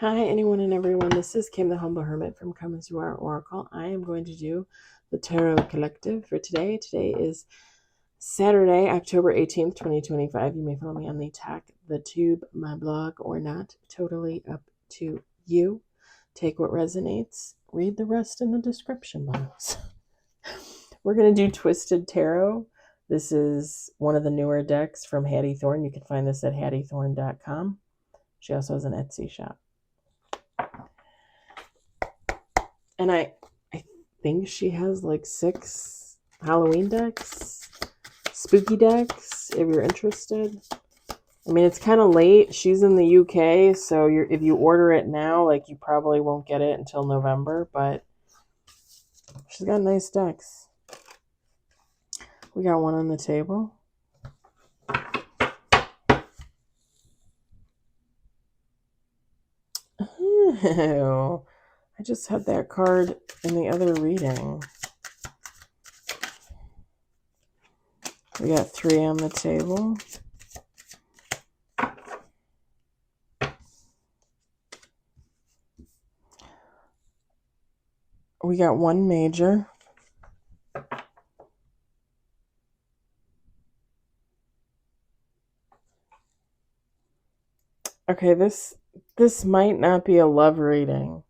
Hi, anyone and everyone. This is Kim, the Humble Hermit from Come As You Are Oracle. I am going to do the Tarot Collective for today. Today is Saturday, October 18th, 2025. You may follow me on the Tube, my blog, or not. Totally up to you. Take what resonates. Read the rest in the description box. We're going to do Twisted Tarot. This is one of the newer decks from Hattie Thorn. You can find this at hattiethorn.com. She also has an Etsy shop. And I think she has like 6 Halloween decks, spooky decks, if you're interested. I mean, it's kind of late. She's in the UK, so if you order it now, like, you probably won't get it until November, but she's got nice decks. We got one on the table. Oh, I just had that card in the other reading. We got 3 on the table. We got 1 major. Okay, this might not be a love reading.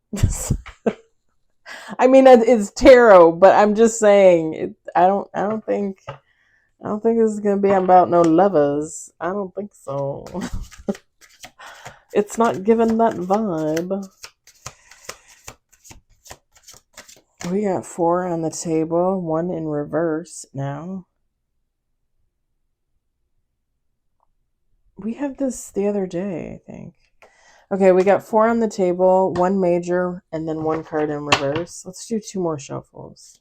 I mean, it's tarot, but I'm just saying, I don't think this is gonna be about no lovers. I don't think so. It's not giving that vibe. We got 4 on the table, 1 in reverse now. We had this the other day, I think. Okay, we got 4 on the table, 1 major, and then 1 card in reverse. Let's do 2 more shuffles.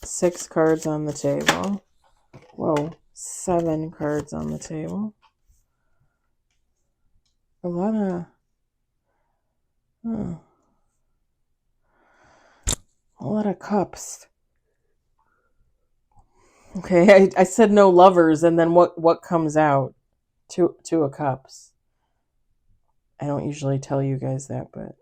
6 cards on the table. Whoa, 7 cards on the table. A lot of cups. Okay, I said no lovers, and then what comes out? 2 of cups. I don't usually tell you guys that, but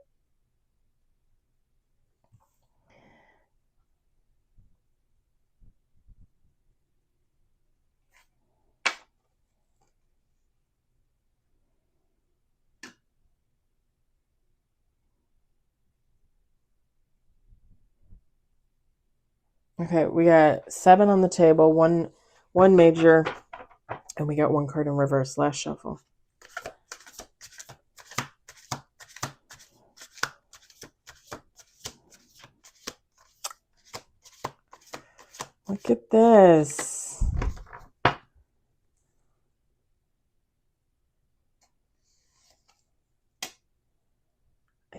okay, we got 7 on the table, one major, and we got 1 card in reverse. Last shuffle. Look at this. I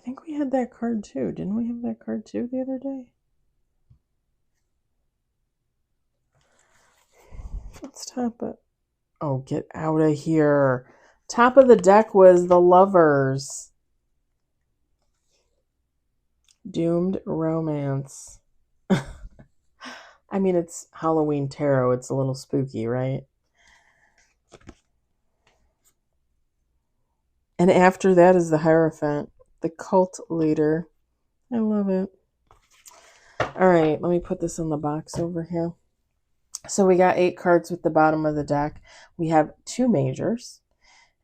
think we had that card too. Didn't we have that card too the other day? Let's tap it. Oh, get out of here. Top of the deck was the lovers. Doomed romance. I mean, it's Halloween tarot. It's a little spooky, right? And after that is the Hierophant, the cult leader. I love it. All right, let me put this in the box over here. So we got 8 cards with the bottom of the deck. We have 2 majors,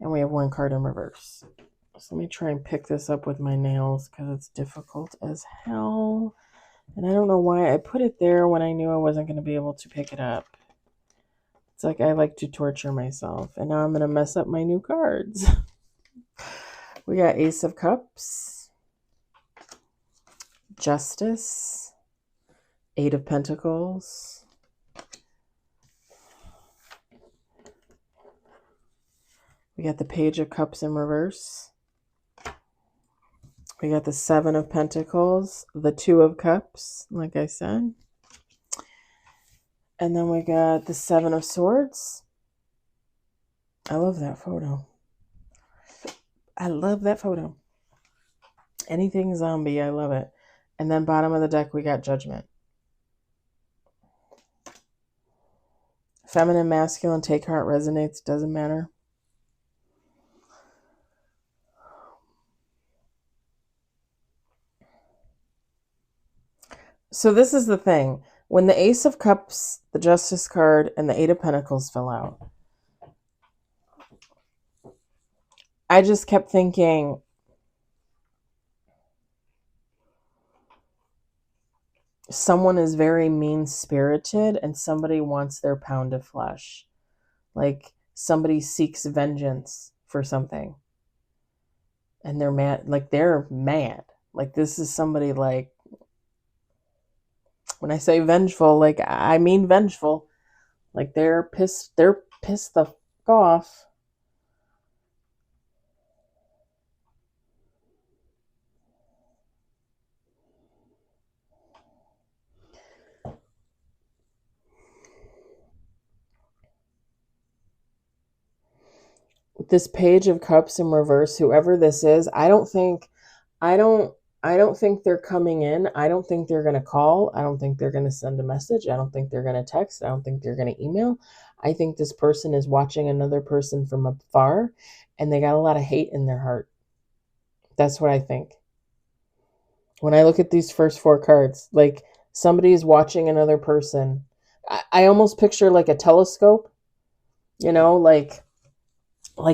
and we have 1 card in reverse. So let me try and pick this up with my nails because it's difficult as hell. And I don't know why I put it there when I knew I wasn't going to be able to pick it up. It's like I like to torture myself. And now I'm going to mess up my new cards. We got Ace of Cups, Justice, 8 of Pentacles, we got the Page of Cups in reverse, we got the 7 of Pentacles, the 2 of Cups, like I said, and then we got the 7 of Swords. I love that photo. I love that photo. Anything zombie, I love it. And then bottom of the deck, we got Judgment. Feminine, masculine, take heart, resonates, doesn't matter. So this is the thing. When the Ace of Cups, the Justice card, and the Eight of Pentacles fell out, I just kept thinking, someone is very mean-spirited and somebody wants their pound of flesh. Like somebody seeks vengeance for something. And they're mad. Like they're mad. Like this is somebody like, when I say vengeful, like I mean vengeful. Like they're pissed the fuck off. With this Page of Cups in reverse, whoever this is, I don't I don't think they're coming in. I don't think they're going to call. I don't think they're going to send a message. I don't think they're going to text. I don't think they're going to email. I think this person is watching another person from afar and they got a lot of hate in their heart. That's what I think. When I look at these first four cards, like somebody is watching another person. I almost picture like a telescope, you know, like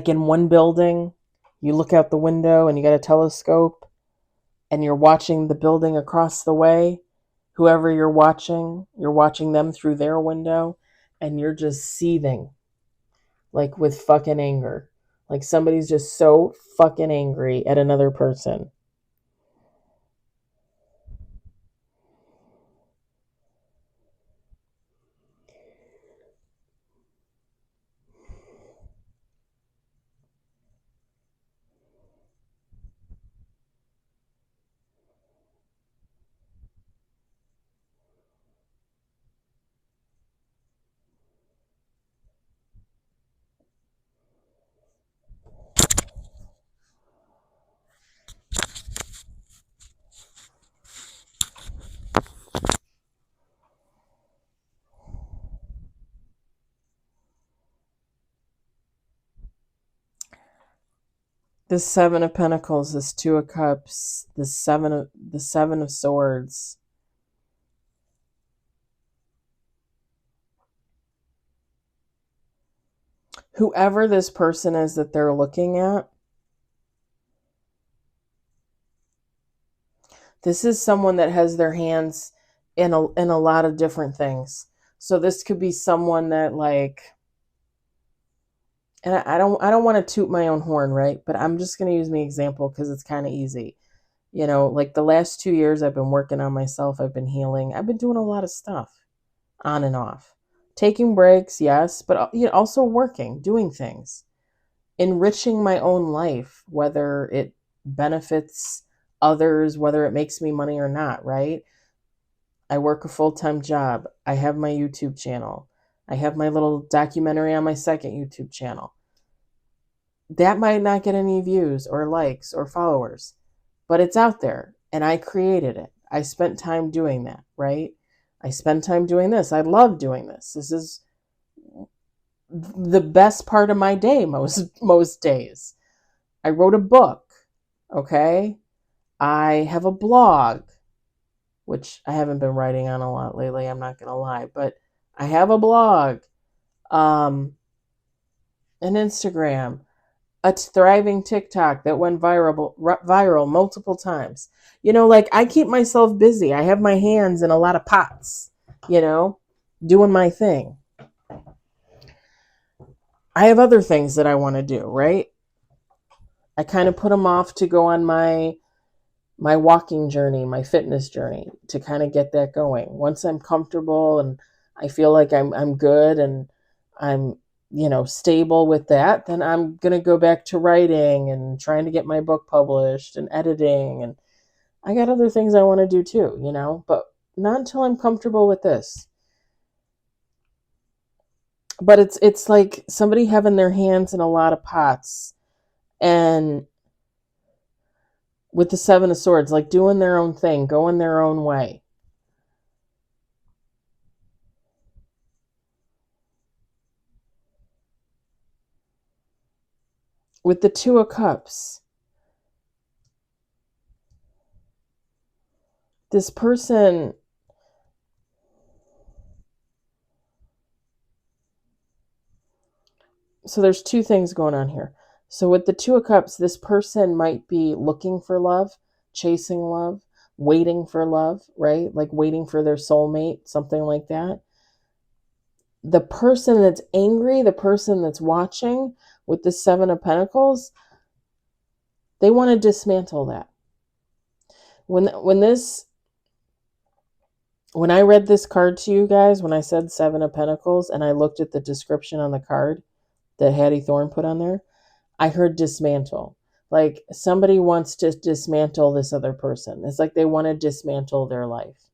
in one building, you look out the window and you got a telescope and you're watching the building across the way. Whoever you're watching them through their window and you're just seething like with fucking anger. Like somebody's just so fucking angry at another person. The Seven of Pentacles, this Two of Cups, the Seven of Swords. Whoever this person is that they're looking at, this is someone that has their hands in a lot of different things. So this could be someone that like, and I don't want to toot my own horn, right? But I'm just going to use my example because it's kind of easy. You know, like the last 2 years I've been working on myself, I've been healing. I've been doing a lot of stuff on and off. Taking breaks, yes, but you know, also working, doing things, enriching my own life, whether it benefits others, whether it makes me money or not, right? I work a full-time job. I have my YouTube channel. I have my little documentary on my second YouTube channel. That might not get any views or likes or followers, but it's out there and I created it. I spent time doing that, right? I spend time doing this. I love doing this. This is the best part of my day most days. I wrote a book, okay? I have a blog, which I haven't been writing on a lot lately, I'm not going to lie, but I have a blog, an Instagram, a thriving TikTok that went viral multiple times. You know, like I keep myself busy. I have my hands in a lot of pots, you know, doing my thing. I have other things that I want to do, right? I kind of put them off to go on my walking journey, my fitness journey, to kind of get that going. Once I'm comfortable and I feel like I'm good and I'm, you know, stable with that, then I'm going to go back to writing and trying to get my book published and editing, and I got other things I want to do too, you know, but not until I'm comfortable with this. But it's like somebody having their hands in a lot of pots, and with the Seven of Swords, like doing their own thing, going their own way. With the Two of Cups, this person So there's two things going on here. So with the Two of Cups, this person might be looking for love, chasing love, waiting for love, right? Like waiting for their soulmate, something like that. The person that's angry, the person that's watching with the Seven of Pentacles, they want to dismantle that. When I read this card to you guys, when I said Seven of Pentacles and I looked at the description on the card that Hattie Thorne put on there, I heard dismantle. Like somebody wants to dismantle this other person. It's like they want to dismantle their life.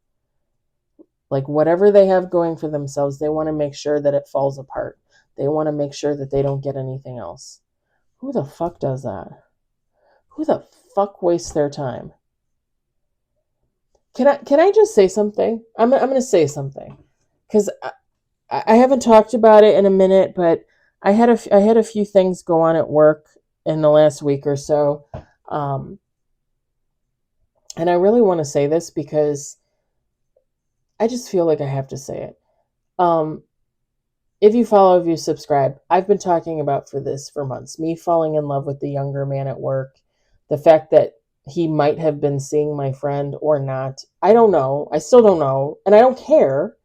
Like whatever they have going for themselves, they want to make sure that it falls apart. They want to make sure that they don't get anything else. Who the fuck does that? Who the fuck wastes their time? Can I just say something? I'm going to say something. Because I haven't talked about it in a minute, but I had a few things go on at work in the last week or so. And I really want to say this because I just feel like I have to say it. If you subscribe, I've been talking about for months, me falling in love with the younger man at work, the fact that he might have been seeing my friend or not. I don't know. I still don't know. And I don't care.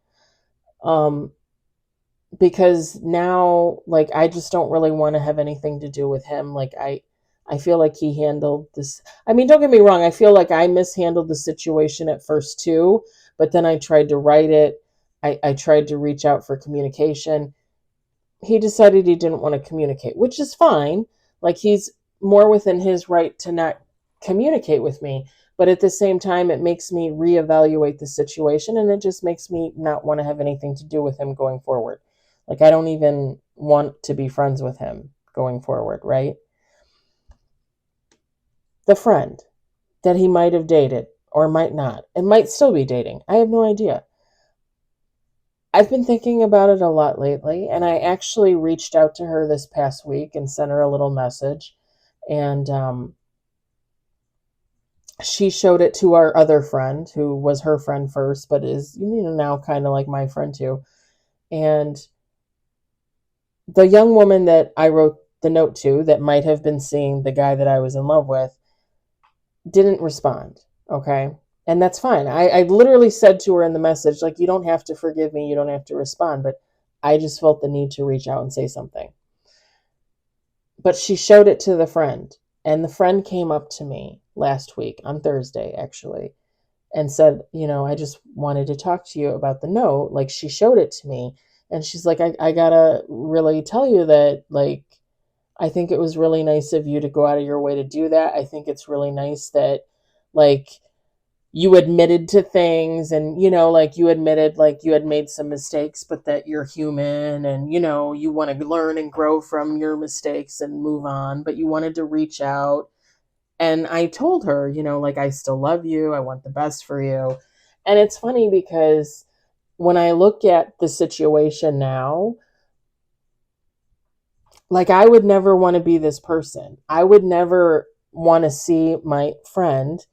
Because now, like, I just don't really want to have anything to do with him. Like, I feel like he handled this. I mean, don't get me wrong. I feel like I mishandled the situation at first too, but then I tried to write it. I tried to reach out for communication. He decided he didn't want to communicate, which is fine. Like, he's more within his right to not communicate with me. But at the same time, it makes me reevaluate the situation, and it just makes me not want to have anything to do with him going forward. Like, I don't even want to be friends with him going forward, right? The friend that he might have dated or might not, and might still be dating. I have no idea. I've been thinking about it a lot lately, and I actually reached out to her this past week and sent her a little message. And she showed it to our other friend, who was her friend first, but is, now kind of like my friend too. And the young woman that I wrote the note to, that might have been seeing the guy that I was in love with, didn't respond. Okay. And that's fine. I literally said to her in the message, like, you don't have to forgive me. You don't have to respond. But I just felt the need to reach out and say something. But she showed it to the friend. And the friend came up to me last week on Thursday, actually, and said, I just wanted to talk to you about the note. Like, she showed it to me. And she's like, I gotta really tell you that, like, I think it was really nice of you to go out of your way to do that. I think it's really nice that, like, you admitted to things, and, like, you admitted, like, you had made some mistakes, but that you're human, and, you want to learn and grow from your mistakes and move on, but you wanted to reach out. And I told her, like, I still love you. I want the best for you. And it's funny because when I look at the situation now, like, I would never want to be this person. I would never want to see my friend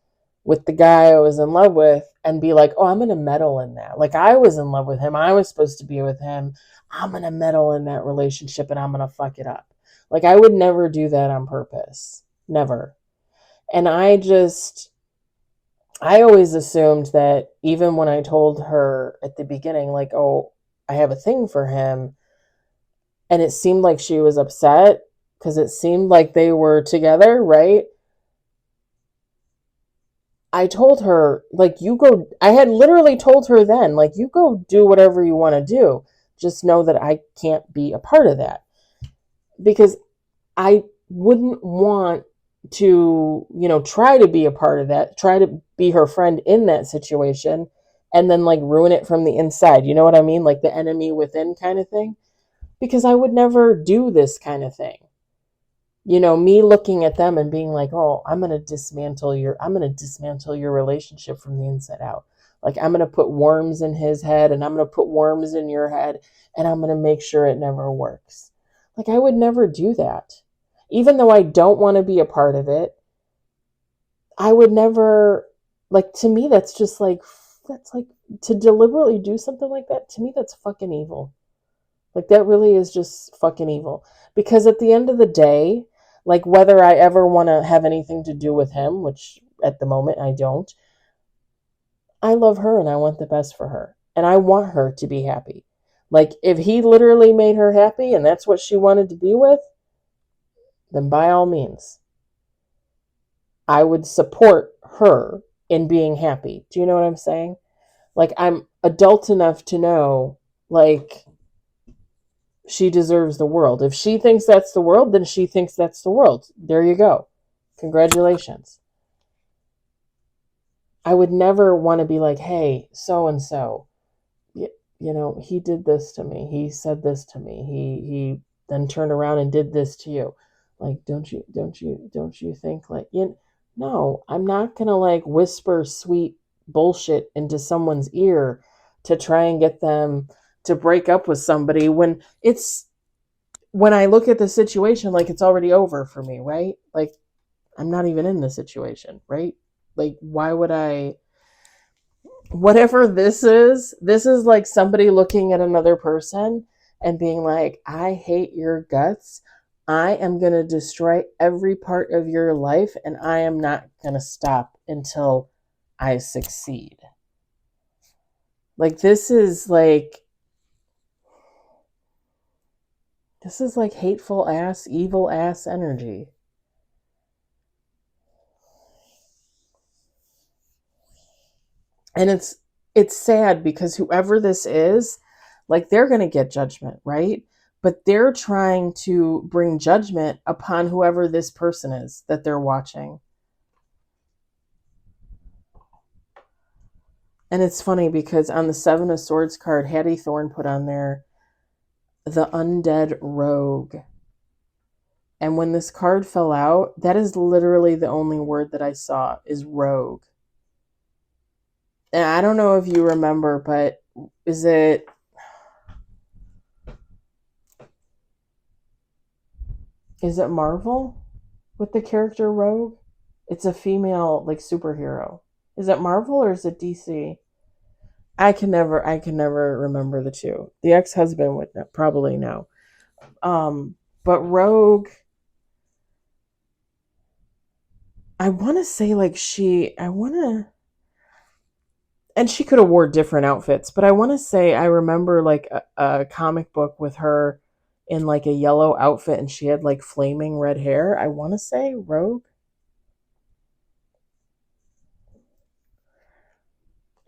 with the guy I was in love with and be like, oh, I'm going to meddle in that. Like, I was in love with him. I was supposed to be with him. I'm going to meddle in that relationship and I'm going to fuck it up. Like, I would never do that on purpose. Never. And I always assumed that, even when I told her at the beginning, like, oh, I have a thing for him, and it seemed like she was upset because it seemed like they were together, right? I told her, like, I had literally told her then, like, you go do whatever you want to do. Just know that I can't be a part of that. Because I wouldn't want to, try to be a part of that, try to be her friend in that situation, and then, like, ruin it from the inside. You know what I mean? Like the enemy within kind of thing. Because I would never do this kind of thing. Me looking at them and being like, oh, I'm going to dismantle your relationship from the inside out. Like, I'm going to put worms in his head, and I'm going to put worms in your head, and I'm going to make sure it never works. Like, I would never do that. Even though I don't want to be a part of it, I would never, like, to me, that's like, to deliberately do something like that, to me, that's fucking evil. Like, that really is just fucking evil. Because at the end of the day, like whether I ever want to have anything to do with him, which at the moment I don't, I love her and I want the best for her. And I want her to be happy. Like if he literally made her happy and that's what she wanted to be with, then by all means, I would support her in being happy. Do you know what I'm saying? Like I'm adult enough to know, like, she deserves the world. If she thinks that's the world, then she thinks that's the world. There you go. Congratulations. I would never want to be like, hey, so and so, he did this to me. He said this to me. He then turned around and did this to you. Like, don't you think like, no, I'm not gonna like whisper sweet bullshit into someone's ear to try and get them to break up with somebody when I look at the situation, like it's already over for me, right? Like I'm not even in the situation, right? Like why would I, whatever this is like somebody looking at another person and being like, I hate your guts. I am going to destroy every part of your life and I am not going to stop until I succeed. Like this is like hateful ass, evil ass energy. And it's sad because whoever this is, like they're going to get judgment, right? But they're trying to bring judgment upon whoever this person is that they're watching. And it's funny because on the Seven of Swords card, Hattie Thorne put on there the undead rogue. And when this card fell out, that is literally the only word that I saw is rogue. And I don't know if you remember, but is it Marvel with the character Rogue? It's a female like superhero. Is it Marvel or is it DC? I can never remember the two. The ex-husband would probably know. But Rogue, I want to say like and she could have wore different outfits, but I want to say I remember like a comic book with her in like a yellow outfit and she had like flaming red hair. I want to say Rogue.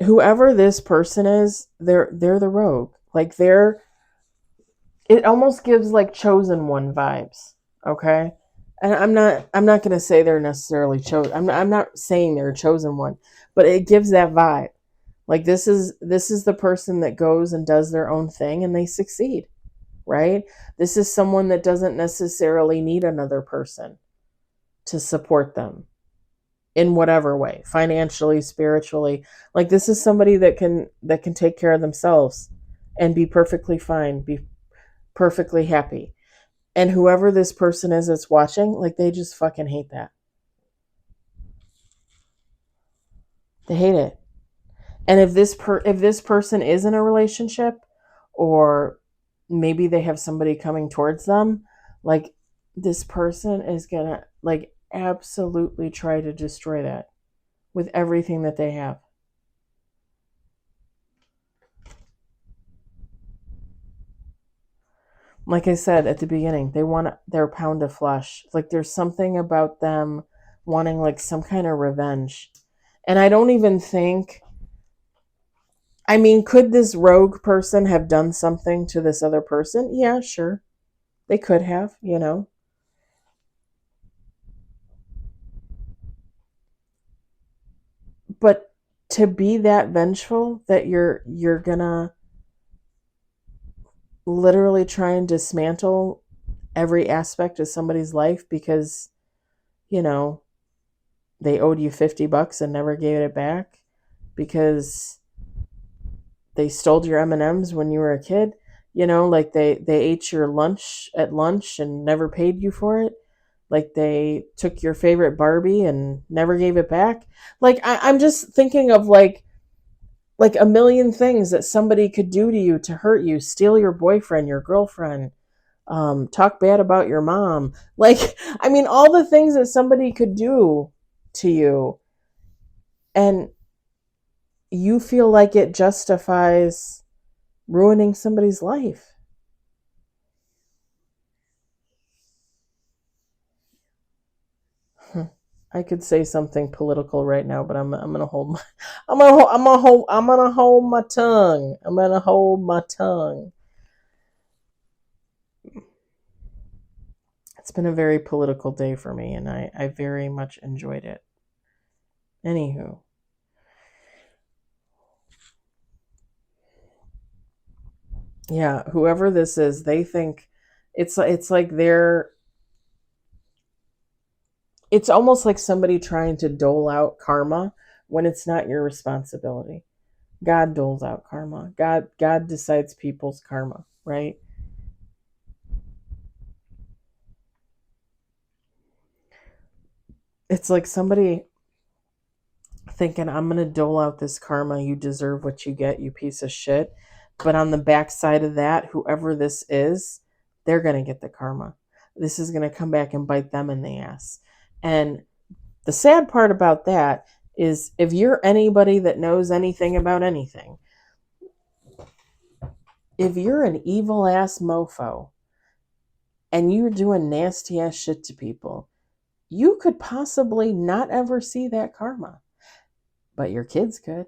Whoever this person is, they're the rogue. Like it almost gives like chosen one vibes. Okay. And I'm not gonna say they're necessarily chosen. I'm not saying they're a chosen one, but it gives that vibe. Like this is the person that goes and does their own thing and they succeed, right? This is someone that doesn't necessarily need another person to support them in whatever way, financially, spiritually. Like this is somebody that can take care of themselves and be perfectly fine, be perfectly happy. And whoever this person is that's watching, like they just fucking hate that. They hate it. And if this person is in a relationship, or maybe they have somebody coming towards them, like this person is gonna like absolutely try to destroy that with everything that they have. Like I said at the beginning, they want their pound of flesh. Like there's something about them wanting like some kind of revenge. And I don't even think, I mean, could this rogue person have done something to this other person? Yeah, sure. They could have, But to be that vengeful that you're gonna literally try and dismantle every aspect of somebody's life because, you know, they owed you $50 and never gave it back because they stole your M&Ms when you were a kid, like they ate your lunch at lunch and never paid you for it. Like they took your favorite Barbie and never gave it back. Like I'm just thinking of like a million things that somebody could do to you to hurt you, steal your boyfriend, your girlfriend, talk bad about your mom. Like, I mean, all the things that somebody could do to you, and you feel like it justifies ruining somebody's life. I could say something political right now, but I'm gonna hold my I'm gonna hold my tongue. I'm gonna hold my tongue. It's been a very political day for me, and I very much enjoyed it. Anywho, yeah, whoever this is, they think it's like it's almost like somebody trying to dole out karma when it's not your responsibility. God doles out karma. God decides people's karma, right? It's like somebody thinking, I'm going to dole out this karma. You deserve what you get, you piece of shit. But on the backside of that, whoever this is, they're going to get the karma. This is going to come back and bite them in the ass. And the sad part about that is if you're anybody that knows anything about anything, if you're an evil ass mofo and you're doing nasty ass shit to people, you could possibly not ever see that karma. But your kids could,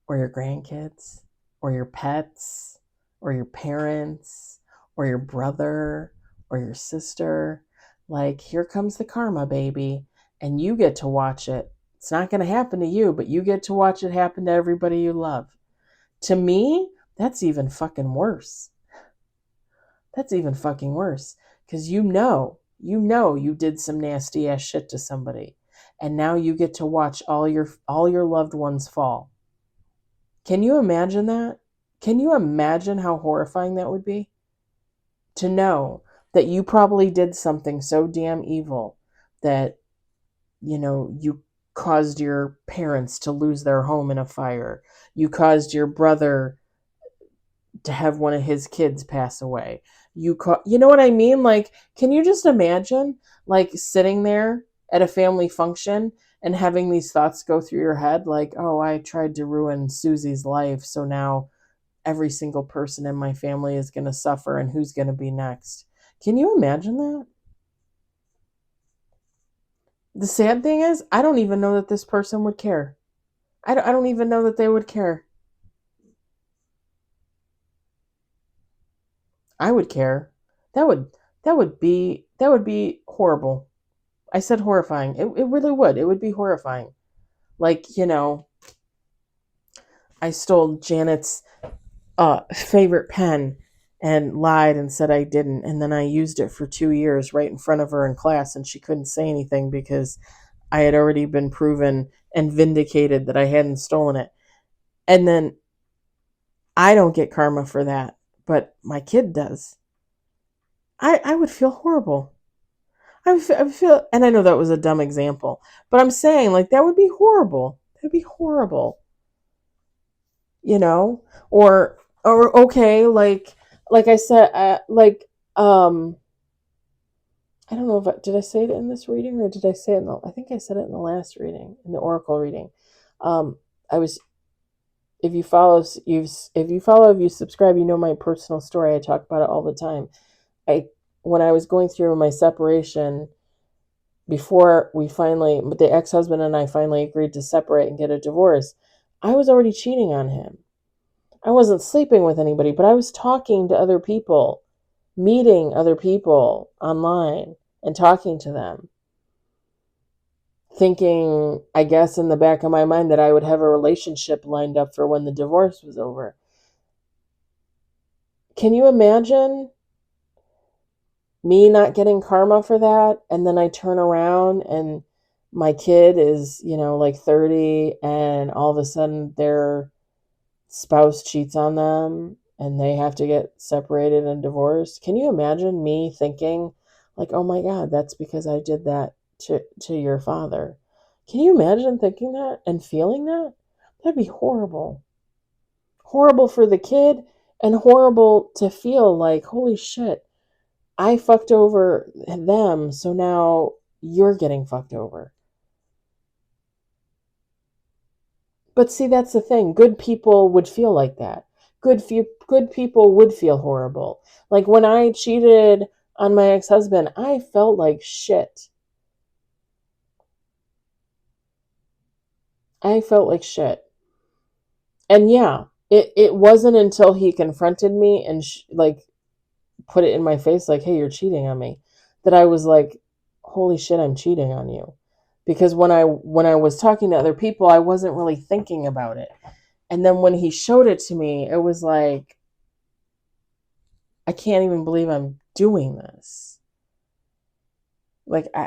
or your grandkids, or your pets, or your parents, or your brother, or your sister. Like, here comes the karma, baby, and you get to watch it. It's not going to happen to you, but you get to watch it happen to everybody you love. To me, that's even fucking worse. That's even fucking worse. Because you did some nasty ass shit to somebody. And now you get to watch all your loved ones fall. Can you imagine that? Can you imagine how horrifying that would be? To know that you probably did something so damn evil that, you caused your parents to lose their home in a fire. You caused your brother to have one of his kids pass away. You know what I mean? Like, can you just imagine, like, sitting there at a family function and having these thoughts go through your head, like, oh, I tried to ruin Susie's life, so now every single person in my family is going to suffer, and who's going to be next? Can you imagine that? The sad thing is, I don't even know that this person would care. I don't even know that they would care. I would care. That would that would be horrible. I said horrifying. It really would. It would be horrifying. Like, I stole Janet's favorite pen and lied and said I didn't, and then I used it for 2 years right in front of her in class, and she couldn't say anything because I had already been proven and vindicated that I hadn't stolen it. And then I don't get karma for that, but my kid does. I would feel horrible. I would feel, and I know that was a dumb example, but I'm saying, like, that would be horrible. That'd be horrible, you know? Or okay, like I said, I don't know did I say it in this reading, or did I say it I think I said it in the last reading, in the oracle reading. I was, if you subscribe, you know my personal story. I talk about it all the time. When I was going through my separation, before the ex-husband and I finally agreed to separate and get a divorce, I was already cheating on him. I wasn't sleeping with anybody, but I was talking to other people, meeting other people online and talking to them, thinking, I guess, in the back of my mind that I would have a relationship lined up for when the divorce was over. Can you imagine me not getting karma for that? And then I turn around and my kid is, like 30, and all of a sudden their spouse cheats on them and they have to get separated and divorced. Can you imagine me thinking, like, oh my God, that's because I did that to your father? Can you imagine thinking that and feeling that? That'd be horrible. Horrible for the kid, and horrible to feel like, holy shit, I fucked over them, so now you're getting fucked over. But see, that's the thing. Good people would feel like that. Good people would feel horrible. Like when I cheated on my ex-husband, I felt like shit. I felt like shit. And yeah, it wasn't until he confronted me and like put it in my face like, "Hey, you're cheating on me," that I was like, "Holy shit, I'm cheating on you." Because when I was talking to other people, I wasn't really thinking about it. And then when he showed it to me, it was like, I can't even believe I'm doing this. Like, I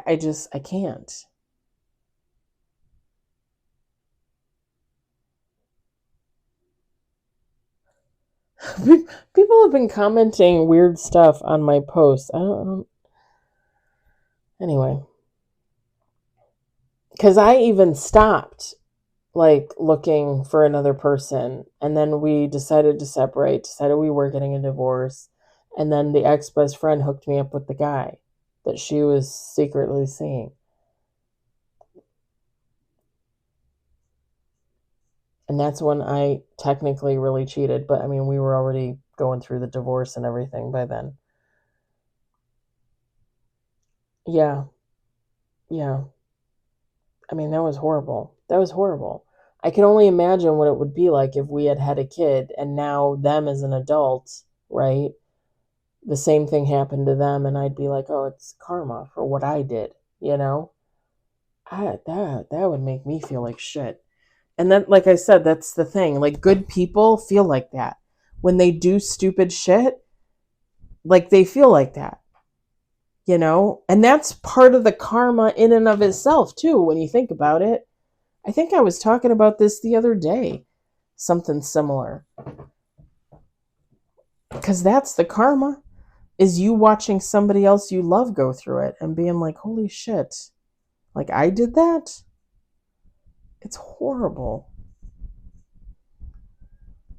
can't. People have been commenting weird stuff on my posts. I don't anyway. Because I even stopped, like, looking for another person. And then we decided to separate, decided we were getting a divorce. And then the ex-best friend hooked me up with the guy that she was secretly seeing. And that's when I technically really cheated. But I mean, we were already going through the divorce and everything by then. Yeah, yeah. I mean, that was horrible. That was horrible. I can only imagine what it would be like if we had had a kid and now them as an adult, right? The same thing happened to them, and I'd be like, oh, it's karma for what I did, you know? That would make me feel like shit. And then, like I said, that's the thing. Like, good people feel like that. When they do stupid shit, like, they feel like that, you know? And that's part of the karma in and of itself, too, when you think about it. I think I was talking about this the other day. Something similar. Because that's the karma, is you watching somebody else you love go through it and being like, holy shit. Like, I did that? It's horrible.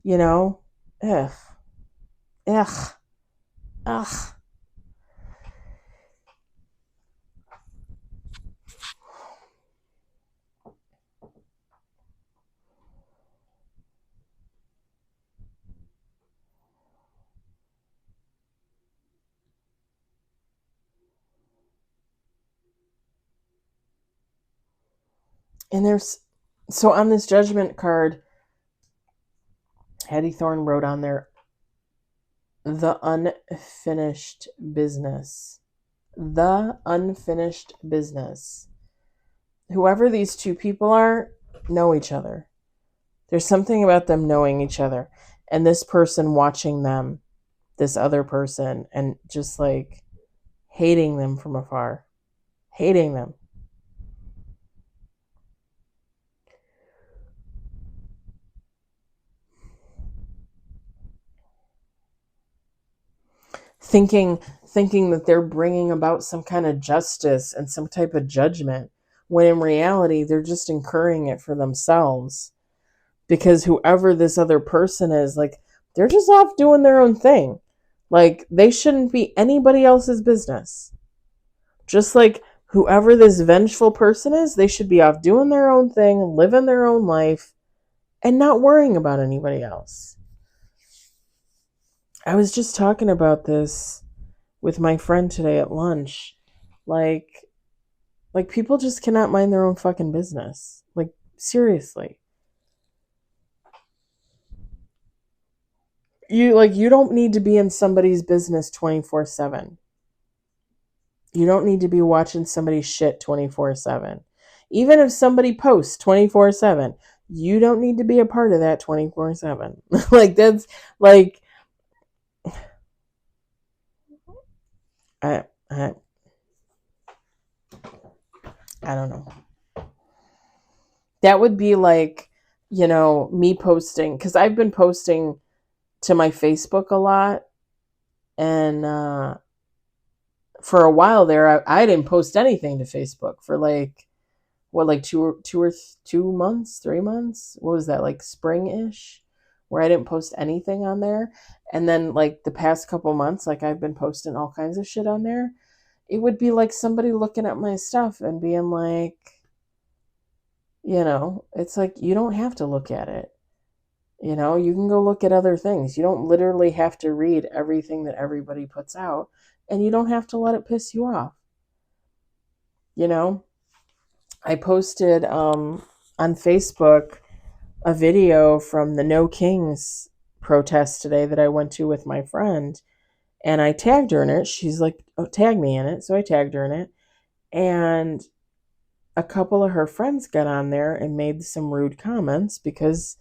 You know? Ugh. Ugh. Ugh. And so on this judgment card, Hattie Thorne wrote on there, the unfinished business. The unfinished business. Whoever these two people are, know each other. There's something about them knowing each other. And this person watching them, this other person, and just like hating them from afar. Hating them. Thinking that they're bringing about some kind of justice and some type of judgment, when in reality they're just incurring it for themselves, because whoever this other person is, like, they're just off doing their own thing. Like, they shouldn't be anybody else's business. Just like whoever this vengeful person is, they should be off doing their own thing, living their own life, and not worrying about anybody else. I was just talking about this with my friend today at lunch. Like people just cannot mind their own fucking business. Like, seriously. You don't need to be in somebody's business 24/7. You don't need to be watching somebody's shit 24/7. Even if somebody posts 24/7, you don't need to be a part of that 24/7. Like, that's like, I I I don't know. That would be like, me posting, because I've been posting to my Facebook a lot, and for a while there, I didn't post anything to Facebook for like, what, like 2 months, 3 months? What was that, like spring-ish? where I didn't post anything on there. And then like the past couple months, like I've been posting all kinds of shit on there. It would be like somebody looking at my stuff and being like, it's like you don't have to look at it. You can go look at other things. You don't literally have to read everything that everybody puts out, and you don't have to let it piss you off. I posted on Facebook a video from the No Kings protest today that I went to with my friend, and I tagged her in it. She's like, "Oh, tag me in it." So I tagged her in it, and a couple of her friends got on there and made some rude comments because,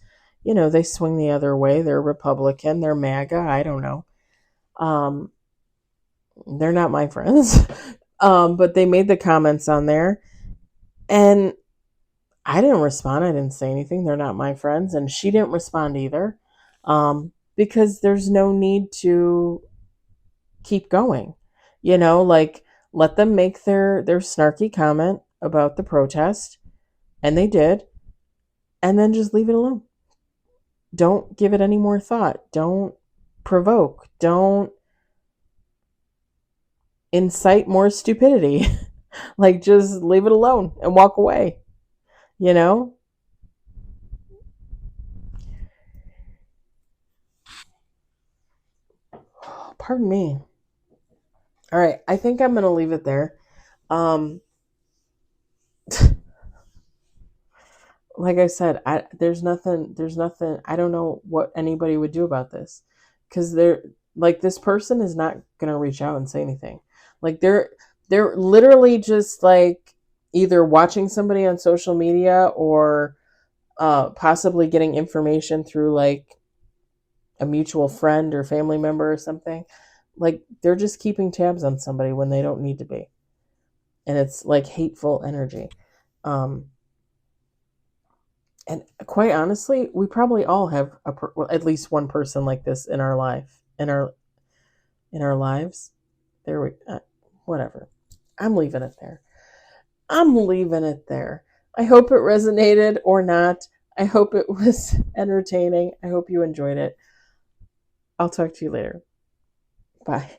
they swing the other way. They're Republican, they're MAGA, I don't know. They're not my friends. But they made the comments on there, and I didn't respond. I didn't say anything. They're not my friends, and she didn't respond either, because there's no need to keep going. Like, let them make their snarky comment about the protest, and they did, and then just leave it alone. Don't give it any more thought. Don't provoke. Don't incite more stupidity. Like, just leave it alone and walk away. Pardon me. All right, I think I'm going to leave it there. Like I said, there's nothing, I don't know what anybody would do about this, because this person is not going to reach out and say anything. Like, they're literally just like either watching somebody on social media or possibly getting information through like a mutual friend or family member or something. Like, they're just keeping tabs on somebody when they don't need to be. And it's like hateful energy. And quite honestly, we probably all have at least one person like this in our life, in our lives. Whatever. I'm leaving it there. I hope it resonated or not. I hope it was entertaining. I hope you enjoyed it. I'll talk to you later. Bye.